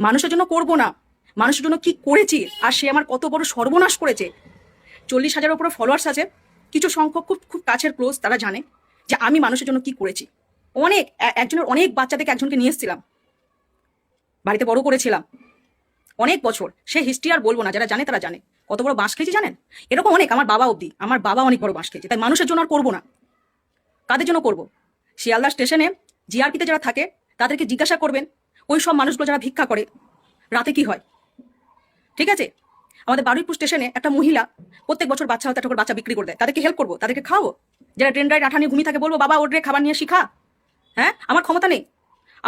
মানুষের জন্য করব না, মানুষের জন্য কি করেছি আর সে আমার কত বড় সর্বনাশ করেছে। 40,000-এর উপরে ফলোয়ার্স আছে, কিছু সংখ্যক খুব খুব কাছের ক্লোজ, তারা জানে যে আমি মানুষের জন্য কি করেছি। অনেক একজনের অনেক বাচ্চা থেকে একজনকে নিয়ে এসেছিলাম, বাড়িতে বড় করেছিলাম অনেক বছর। সে হিস্ট্রি আর বলবো না, যারা জানে তারা জানে কত বড় বাঁশ খেয়েছি জানেন। এরকম অনেক, আমার বাবা অবধি, আমার বাবা অনেক বড় বাঁশ খেয়েছে। তাই মানুষের জন্য আর করবো না। কাদের জন্য করব? শিয়ালদা স্টেশনে জিআরপিতে যারা থাকে তাদেরকে জিজ্ঞাসা করবেন, ওই সব মানুষগুলো যারা ভিক্ষা করে রাতে কি হয়। ঠিক আছে, আমাদের বারুইপুর স্টেশনে একটা মহিলা প্রত্যেক বছর বাচ্চা হতে একটা করে বাচ্চা বিক্রি করে দেয়, তাদেরকে হেল্প করবো, তাদেরকে খাওয়াবো। যারা ট্রেন রাইড আঠা নিয়ে ঘুমিয়ে থাকে বলবো বাবা ওর খাবার নিয়ে শিখা। হ্যাঁ, আমার ক্ষমতা নেই,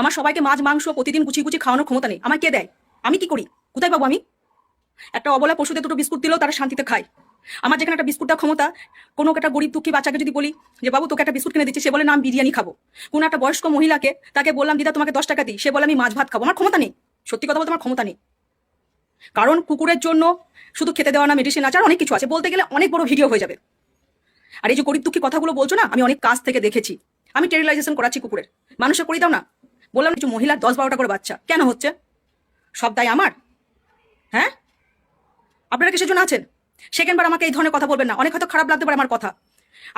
আমার সবাইকে মাছ মাংস প্রতিদিন গুছিয়ে গুছিয়ে খাওয়ানোর ক্ষমতা নেই। আমার কে দেয়? আমি কি করি? কোথায় পাবো আমি? একটা অবলা পশুদের দুটো বিস্কুট দিলেও তারা শান্তিতে খায়। আমার যেখানে একটা বিস্কুট দেওয়ার ক্ষমতা, কোনো একটা গরিব দুঃখী বাচ্চাকে যদি বলি যে বাবু তোকে একটা বিস্কুট কিনে দিচ্ছি, সে বলে না আমি বিরিয়ানি খাবো। কোনো একটা বয়স্ক মহিলাকে তাকে বললাম দিদা তোমাকে 10 টাকা দিই, সে বলে আমি মাছ ভাত খাবো। আমার ক্ষমতা নেই, সত্যি কথা বলতে আমার ক্ষমতা নেই। কারণ কুকুরের জন্য শুধু খেতে দেওয়া না, মেডিসিন আছে, আর অনেক কিছু আছে, বলতে গেলে অনেক বড় ভিডিও হয়ে যাবে। আর এই যে গরিব দুঃখী কথাগুলো বলছো না, আমি অনেক কাজ থেকে দেখেছি। আমি স্টেরিলাইজেশন করাচ্ছি কুকুরের, মানুষের করি দাও না। বললাম কিছু মহিলার 10-12টা করে বাচ্চা কেন হচ্ছে, সব দায় আমার? হ্যাঁ, আপনারা কিসের জন্য আছেন? সেকেন্ডবার আমাকে এই ধরনের কথা বলবেন না। অনেক হয়তো খারাপ লাগতে পারে আমার কথা,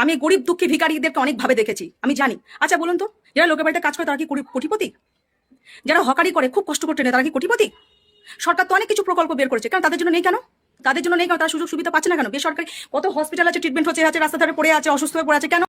আমি গরিব দুঃখী ভিখারিদেরকে অনেকভাবে দেখেছি, আমি জানি। আচ্ছা বলুন তো, যারা লোকের বাড়িতে কাজ করে তারা কি কোটিপতি? যারা হকারি করে খুব কষ্ট করে ট্রেনে তারা কি কোটিপতি? সরকার তো অনেক কিছু প্রকল্প বের করেছে, কেন তাদের জন্য নেই? কেন তাদের জন্য নেই? কেন তারা সুযোগ সুবিধা পাচ্ছে না? কেন বেসরকারি কত হসপিটাল আছে, ট্রিটমেন্ট হচ্ছে, রাস্তা ধারে পড়ে আছে, অসুস্থ হয়ে পড়ে আছে, কেন?